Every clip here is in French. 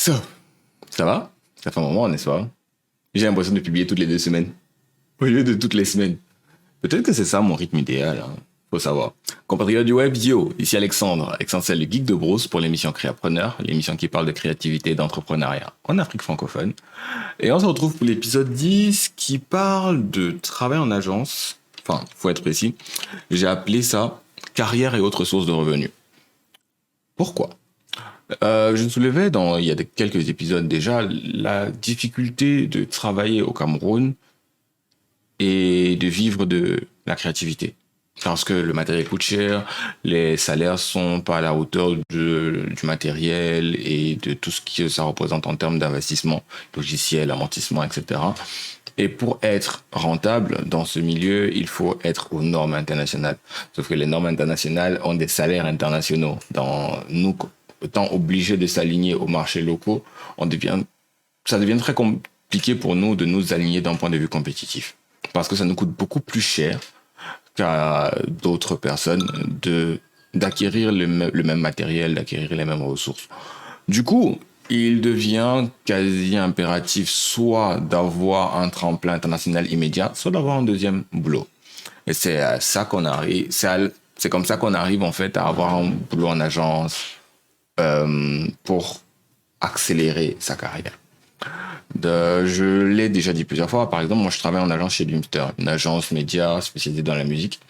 So, ça va? Ça fait un moment, n'est-ce pas? J'ai l'impression de publier toutes les 2 semaines, au lieu de toutes les semaines. Peut-être que c'est ça mon rythme idéal, hein. Faut savoir. Compatriote du web, yo, ici Alexandre, essentiel le geek de Brousse pour l'émission Créapreneur, l'émission qui parle de créativité et d'entrepreneuriat en Afrique francophone. Et on se retrouve pour l'épisode 10 qui parle de travail en agence. Enfin, faut être précis. J'ai appelé ça carrière et autres sources de revenus. Pourquoi? Je soulevais il y a quelques épisodes déjà la difficulté de travailler au Cameroun et de vivre de la créativité. Parce que le matériel coûte cher, les salaires sont pas à la hauteur du matériel et de tout ce que ça représente en termes d'investissement, logiciel, amortissement, etc. Et pour être rentable dans ce milieu, il faut être aux normes internationales. Sauf que les normes internationales ont des salaires internationaux. Nous, étant obligés de s'aligner aux marchés locaux, ça devient très compliqué pour nous de nous aligner d'un point de vue compétitif. Parce que ça nous coûte beaucoup plus cher qu'à d'autres personnes d'acquérir le même matériel, d'acquérir les mêmes ressources. Du coup, il devient quasi impératif soit d'avoir un tremplin international immédiat, soit d'avoir un deuxième boulot. Et c'est à ça qu'on arrive, c'est comme ça qu'on arrive en fait à avoir un boulot en agence pour accélérer sa carrière. Je l'ai déjà dit plusieurs fois. Par exemple, moi, je travaille en agence chez Dumster, une agence média spécialisée dans la musique.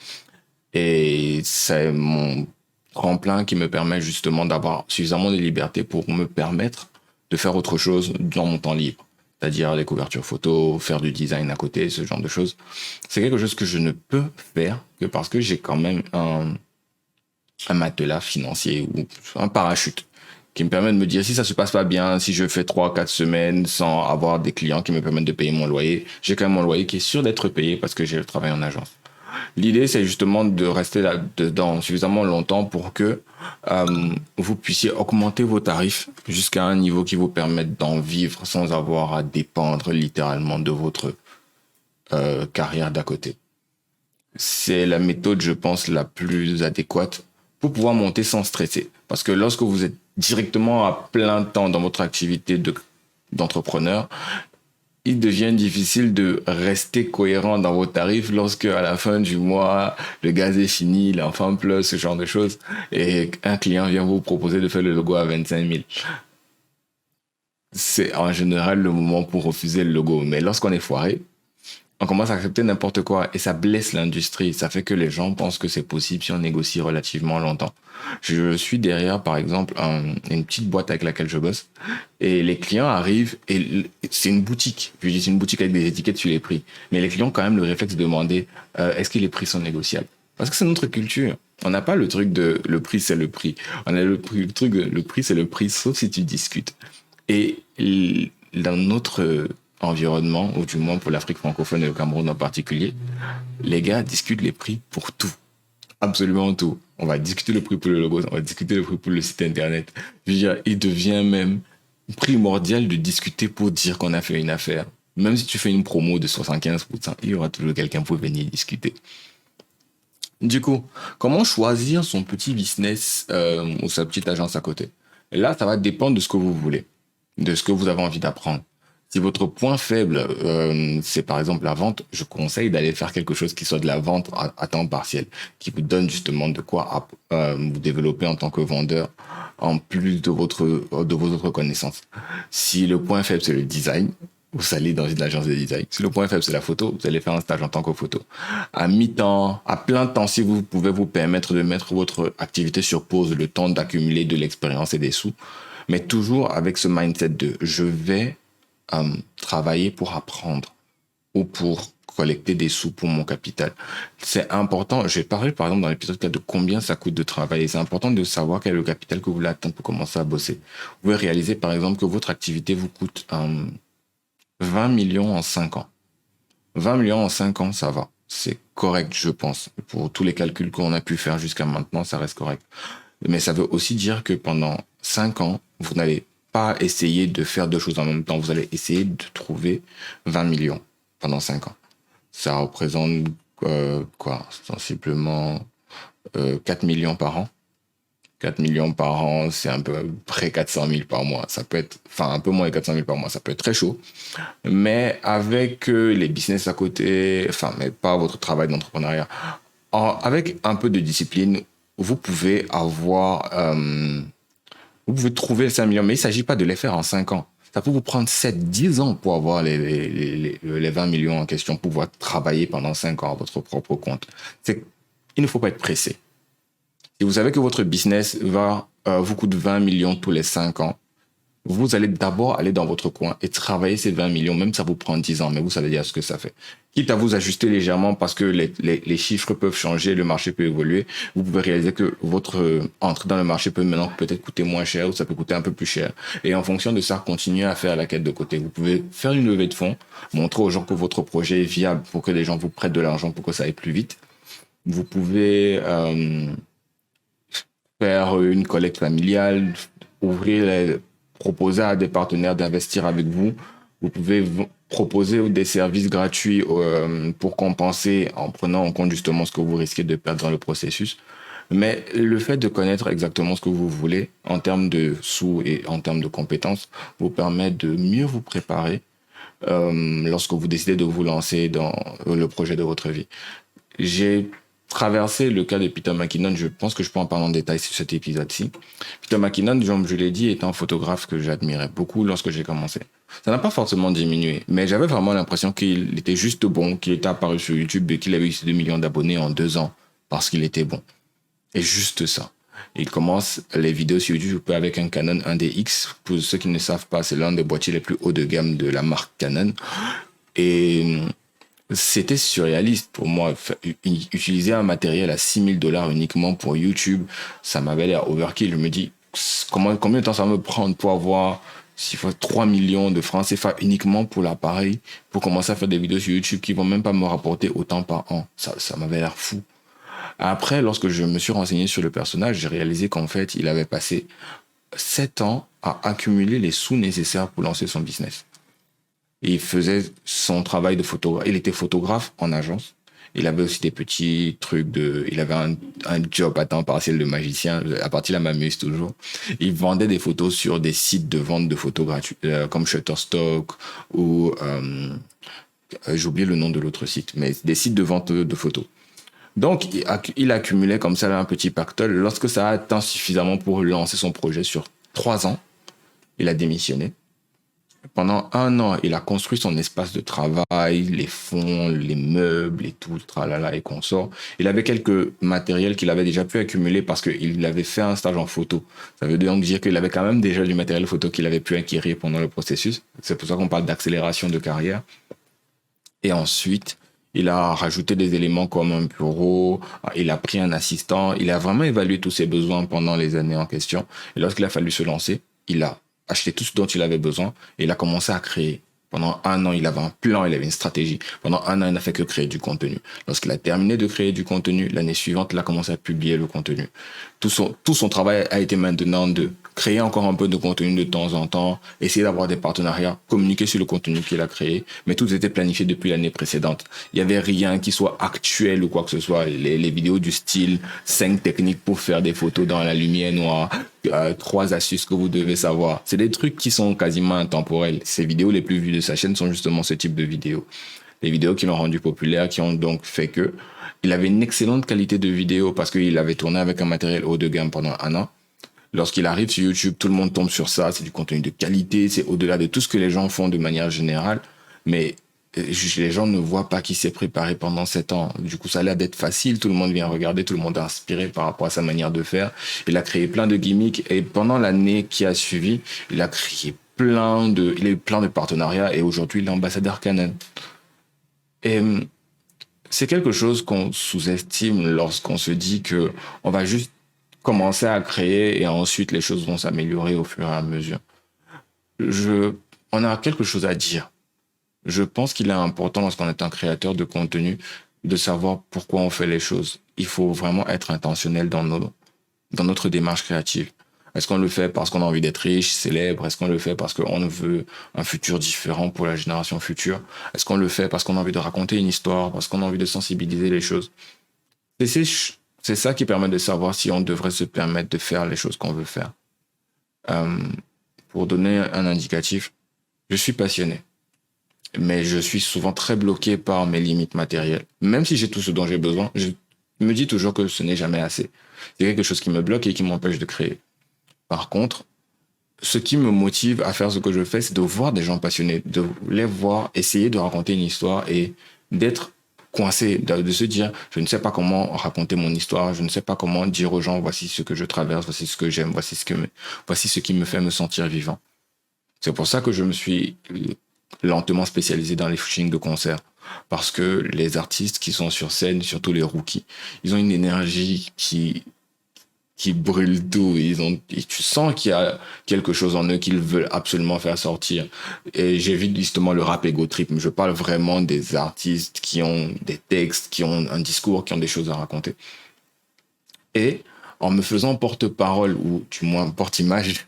Et c'est mon tremplin qui me permet justement d'avoir suffisamment de liberté pour me permettre de faire autre chose dans mon temps libre. C'est-à-dire les couvertures photos, faire du design à côté, ce genre de choses. C'est quelque chose que je ne peux faire que parce que j'ai quand même un matelas financier ou un parachute qui me permet de me dire si ça se passe pas bien, si je fais 3 4 semaines sans avoir des clients qui me permettent de payer mon loyer, j'ai quand même mon loyer qui est sûr d'être payé parce que j'ai travaillé en agence. L'idée, c'est justement de rester là-dedans suffisamment longtemps pour que vous puissiez augmenter vos tarifs jusqu'à un niveau qui vous permette d'en vivre sans avoir à dépendre littéralement de votre carrière d'à côté. C'est la méthode, je pense, la plus adéquate pour pouvoir monter sans stresser. Parce que lorsque vous êtes directement à plein temps dans votre activité d'entrepreneur, il devient difficile de rester cohérent dans vos tarifs lorsque, à la fin du mois, le gaz est fini, l'enfant pleure, ce genre de choses, et un client vient vous proposer de faire le logo à 25 000. C'est en général le moment pour refuser le logo. Mais lorsqu'on est foiré, on commence à accepter n'importe quoi et ça blesse l'industrie. Ça fait que les gens pensent que c'est possible si on négocie relativement longtemps. Je suis derrière, par exemple, une petite boîte avec laquelle je bosse et les clients arrivent et c'est une boutique. Je dis c'est une boutique avec des étiquettes sur les prix. Mais les clients ont quand même le réflexe de demander est-ce que les prix sont négociables? Parce que c'est notre culture. On n'a pas le truc de le prix c'est le prix. On a le truc de le prix c'est le prix sauf si tu discutes. Et dans notre environnement, ou du moins pour l'Afrique francophone et le Cameroun en particulier, les gars discutent les prix pour tout. Absolument tout. On va discuter le prix pour le logo, on va discuter le prix pour le site internet. Je veux dire, il devient même primordial de discuter pour dire qu'on a fait une affaire. Même si tu fais une promo de 75%, il y aura toujours quelqu'un pour venir discuter. Du coup, comment choisir son petit business ou sa petite agence à côté? Et là, ça va dépendre de ce que vous voulez, de ce que vous avez envie d'apprendre. Si votre point faible, c'est par exemple la vente, je conseille d'aller faire quelque chose qui soit de la vente à temps partiel, qui vous donne justement de quoi vous développer en tant que vendeur, en plus de vos autres connaissances. Si le point faible, c'est le design, vous allez dans une agence de design. Si le point faible, c'est la photo, vous allez faire un stage en tant que photo. À mi-temps, à plein temps, si vous pouvez vous permettre de mettre votre activité sur pause, le temps d'accumuler de l'expérience et des sous, mais toujours avec ce mindset de je vais travailler pour apprendre ou pour collecter des sous pour mon capital. C'est important, j'ai parlé par exemple dans l'épisode 4 de combien ça coûte de travailler. C'est important de savoir quel est le capital que vous voulez atteindre pour commencer à bosser. Vous pouvez réaliser par exemple que votre activité vous coûte 20 millions en 5 ans. 20 millions en 5 ans, ça va. C'est correct, je pense. Pour tous les calculs qu'on a pu faire jusqu'à maintenant, ça reste correct. Mais ça veut aussi dire que pendant 5 ans, vous n'allez pas essayer de faire deux choses en même temps. Vous allez essayer de trouver 20 millions pendant 5 ans. Ça représente sensiblement 4 millions par an. 4 millions par an, c'est un peu près 400 000 par mois. Ça peut être, enfin, un peu moins de 400 000 par mois, ça peut être très chaud. Mais avec les business à côté, enfin, mais pas votre travail d'entrepreneuriat, avec un peu de discipline, vous pouvez avoir, vous pouvez trouver les 5 millions, mais il ne s'agit pas de les faire en 5 ans. Ça peut vous prendre 7, 10 ans pour avoir les 20 millions en question, pour pouvoir travailler pendant 5 ans à votre propre compte. Il ne faut pas être pressé. Si vous savez que votre business vous coûte 20 millions tous les 5 ans, vous allez d'abord aller dans votre coin et travailler ces 20 millions, même si ça vous prend 10 ans, mais vous savez déjà ce que ça fait. Quitte à vous ajuster légèrement parce que les chiffres peuvent changer, le marché peut évoluer, vous pouvve réaliser que votre entrée dans le marché peut maintenant peut-être coûter moins cher ou ça peut coûter un peu plus cher. Et en fonction de ça, continuez à faire la quête de côté. Vous pouvez faire une levée de fonds, montrer aux gens que votre projet est viable pour que les gens vous prêtent de l'argent pour que ça aille plus vite. Vous pouvez faire une collecte familiale, proposer à des partenaires d'investir avec vous. Vous pouvez proposer des services gratuits pour compenser en prenant en compte justement ce que vous risquez de perdre dans le processus. Mais le fait de connaître exactement ce que vous voulez en termes de sous et en termes de compétences vous permet de mieux vous préparer lorsque vous décidez de vous lancer dans le projet de votre vie. J'ai traversé le cas de Peter McKinnon. Je pense que je peux en parler en détail sur cet épisode-ci. Peter McKinnon, comme je l'ai dit, est un photographe que j'admirais beaucoup lorsque j'ai commencé. Ça n'a pas forcément diminué, mais j'avais vraiment l'impression qu'il était juste bon, qu'il était apparu sur YouTube et qu'il avait eu 2 millions d'abonnés en 2 ans parce qu'il était bon. Et juste ça. Il commence les vidéos sur YouTube avec un Canon 1DX. Pour ceux qui ne savent pas, c'est l'un des boîtiers les plus hauts de gamme de la marque Canon. Et c'était surréaliste pour moi. Utiliser un matériel à $6,000 uniquement pour YouTube, ça m'avait l'air overkill. Je me dis, combien de temps ça va me prendre pour avoir 3 millions de francs CFA uniquement pour l'appareil, pour commencer à faire des vidéos sur YouTube qui vont même pas me rapporter autant par an. Ça m'avait l'air fou. Après, lorsque je me suis renseigné sur le personnage, j'ai réalisé qu'en fait, il avait passé 7 ans à accumuler les sous nécessaires pour lancer son business. Il faisait son travail de photographe. Il était photographe en agence. Il avait aussi des petits trucs il avait un job à temps partiel de magicien. À partir de là, m'amuse toujours. Il vendait des photos sur des sites de vente de photos gratuits, comme Shutterstock ou, j'ai oublié le nom de l'autre site, mais des sites de vente de photos. Donc, il accumulait comme ça un petit pactole. Lorsque ça a atteint suffisamment pour lancer son projet sur 3 ans, il a démissionné. Pendant 1 an, il a construit son espace de travail, les fonds, les meubles et tout, tralala et consorts. Il avait quelques matériels qu'il avait déjà pu accumuler parce qu'il avait fait un stage en photo. Ça veut donc dire qu'il avait quand même déjà du matériel photo qu'il avait pu acquérir pendant le processus. C'est pour ça qu'on parle d'accélération de carrière. Et ensuite, il a rajouté des éléments comme un bureau, il a pris un assistant, il a vraiment évalué tous ses besoins pendant les années en question. Et lorsqu'il a fallu se lancer, il a acheté tout ce dont il avait besoin et il a commencé à créer. Pendant 1 an, il avait un plan, il avait une stratégie. Pendant 1 an, il n'a fait que créer du contenu. Lorsqu'il a terminé de créer du contenu, l'année suivante, il a commencé à publier le contenu. Tout son travail a été maintenant de créer encore un peu de contenu de temps en temps, essayer d'avoir des partenariats, communiquer sur le contenu qu'il a créé, mais tout était planifié depuis l'année précédente. Il n'y avait rien qui soit actuel ou quoi que ce soit. Les vidéos du style 5 techniques pour faire des photos dans la lumière noire, 3 astuces que vous devez savoir. C'est des trucs qui sont quasiment intemporels. Ces vidéos les plus vues de sa chaîne sont justement ce type de vidéos. Des vidéos qui l'ont rendu populaire, qui ont donc fait que il avait une excellente qualité de vidéo parce qu'il avait tourné avec un matériel haut de gamme pendant 1 an. Lorsqu'il arrive sur YouTube, tout le monde tombe sur ça. C'est du contenu de qualité. C'est au-delà de tout ce que les gens font de manière générale. Mais les gens ne voient pas qu'il s'est préparé pendant 7 ans. Du coup, ça a l'air d'être facile. Tout le monde vient regarder. Tout le monde est inspiré par rapport à sa manière de faire. Il a créé plein de gimmicks. Et pendant l'année qui a suivi, il a créé il a eu plein de partenariats. Et aujourd'hui, il est ambassadeur Canon. Et c'est quelque chose qu'on sous-estime lorsqu'on se dit que on va juste commencer à créer et ensuite les choses vont s'améliorer au fur et à mesure. On a quelque chose à dire. Je pense qu'il est important lorsqu'on est un créateur de contenu de savoir pourquoi on fait les choses. Il faut vraiment être intentionnel dans notre démarche créative. Est-ce qu'on le fait parce qu'on a envie d'être riche, célèbre? Est-ce qu'on le fait parce qu'on veut un futur différent pour la génération future? Est-ce qu'on le fait parce qu'on a envie de raconter une histoire, parce qu'on a envie de sensibiliser les choses? c'est ça qui permet de savoir si on devrait se permettre de faire les choses qu'on veut faire. Euh, pour donner un indicatif, je suis passionné, mais je suis souvent très bloqué par mes limites matérielles. Même si j'ai tout ce dont j'ai besoin, je me dis toujours que ce n'est jamais assez. C'est quelque chose qui me bloque et qui m'empêche de créer. Par contre, ce qui me motive à faire ce que je fais, c'est de voir des gens passionnés, de les voir essayer de raconter une histoire et d'être coincé, de se dire, je ne sais pas comment raconter mon histoire, je ne sais pas comment dire aux gens, voici ce que je traverse, voici ce que j'aime, voici ce qui me fait me sentir vivant. C'est pour ça que je me suis lentement spécialisé dans les featuring de concert. Parce que les artistes qui sont sur scène, surtout les rookies, ils ont une énergie qui brûle tout. Et tu sens qu'il y a quelque chose en eux qu'ils veulent absolument faire sortir. Et j'évite justement le rap ego trip. Je parle vraiment des artistes qui ont des textes, qui ont un discours, qui ont des choses à raconter. Et en me faisant porte-parole, ou du moins porte-image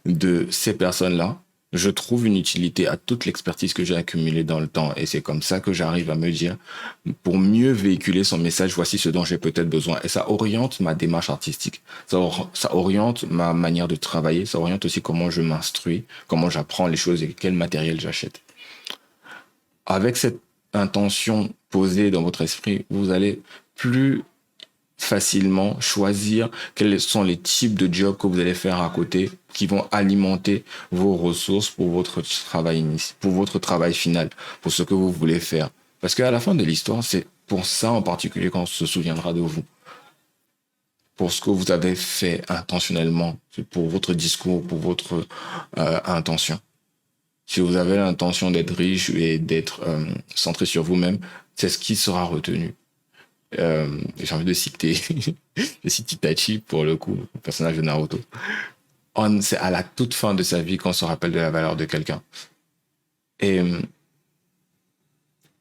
de ces personnes-là, je trouve une utilité à toute l'expertise que j'ai accumulée dans le temps. Et c'est comme ça que j'arrive à me dire, pour mieux véhiculer son message, voici ce dont j'ai peut-être besoin. Et ça oriente ma démarche artistique. Ça oriente ma manière de travailler. Ça oriente aussi comment je m'instruis, comment j'apprends les choses et quel matériel j'achète. Avec cette intention posée dans votre esprit, vous allez plus facilement choisir quels sont les types de jobs que vous allez faire à côté qui vont alimenter vos ressources pour votre travail final, pour ce que vous voulez faire. Parce qu'à la fin de l'histoire, c'est pour ça en particulier qu'on se souviendra de vous. Pour ce que vous avez fait intentionnellement, pour votre discours, pour votre intention. Si vous avez l'intention d'être riche et d'être centré sur vous-même, c'est ce qui sera retenu. J'ai envie de citer Itachi pour le coup, le personnage de Naruto. C'est à la toute fin de sa vie qu'on se rappelle de la valeur de quelqu'un. Et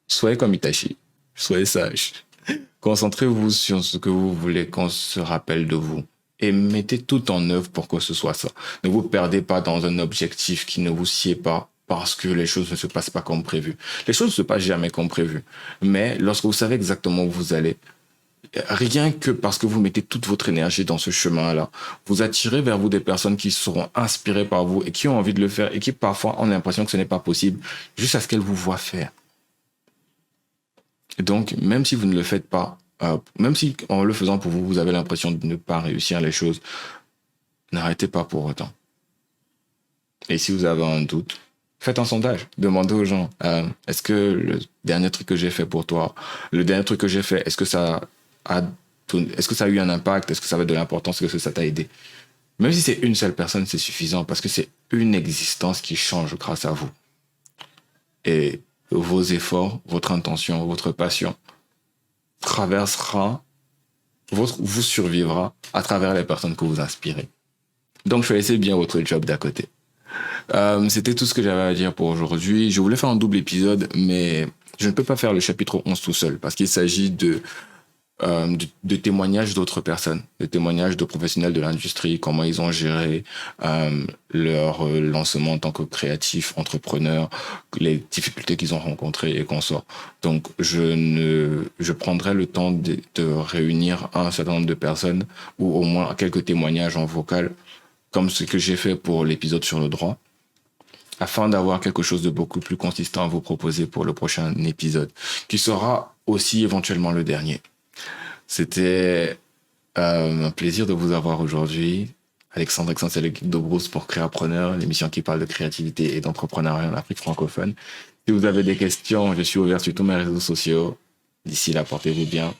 soyez comme Itachi, soyez sage. Concentrez-vous sur ce que vous voulez qu'on se rappelle de vous. Et mettez tout en œuvre pour que ce soit ça. Ne vous perdez pas dans un objectif qui ne vous sied pas parce que les choses ne se passent pas comme prévu. Les choses ne se passent jamais comme prévu. Mais lorsque vous savez exactement où vous allez, rien que parce que vous mettez toute votre énergie dans ce chemin-là, vous attirez vers vous des personnes qui seront inspirées par vous et qui ont envie de le faire et qui parfois ont l'impression que ce n'est pas possible juste à ce qu'elles vous voient faire. Et donc, même si vous ne le faites pas, même si en le faisant pour vous, vous avez l'impression de ne pas réussir les choses, n'arrêtez pas pour autant. Et si vous avez un doute, faites un sondage. Demandez aux gens, est-ce que le dernier truc que j'ai fait pour toi, le dernier truc que j'ai fait, est-ce que ça a eu un impact? Est-ce que ça avait de l'importance? Est-ce que ça t'a aidé? Même si c'est une seule personne, c'est suffisant parce que c'est une existence qui change grâce à vous. Et vos efforts, votre intention, votre passion vous survivra à travers les personnes que vous inspirez. Donc, choisissez bien votre job d'à côté. C'était tout ce que j'avais à dire pour aujourd'hui. Je voulais faire un double épisode, mais je ne peux pas faire le chapitre 11 tout seul parce qu'il s'agit de témoignages d'autres personnes, de témoignages de professionnels de l'industrie, comment ils ont géré leur lancement en tant que créatifs, entrepreneurs, les difficultés qu'ils ont rencontrées et consorts. Donc, je prendrai le temps de réunir un certain nombre de personnes ou au moins quelques témoignages en vocal, comme ce que j'ai fait pour l'épisode sur le droit, afin d'avoir quelque chose de beaucoup plus consistant à vous proposer pour le prochain épisode, qui sera aussi éventuellement le dernier. C'était un plaisir de vous avoir aujourd'hui. Alexandre Exens et l'équipe de Bruce pour Créapreneur, l'émission qui parle de créativité et d'entrepreneuriat en Afrique francophone. Si vous avez des questions, je suis ouvert sur tous mes réseaux sociaux. D'ici là, portez-vous bien.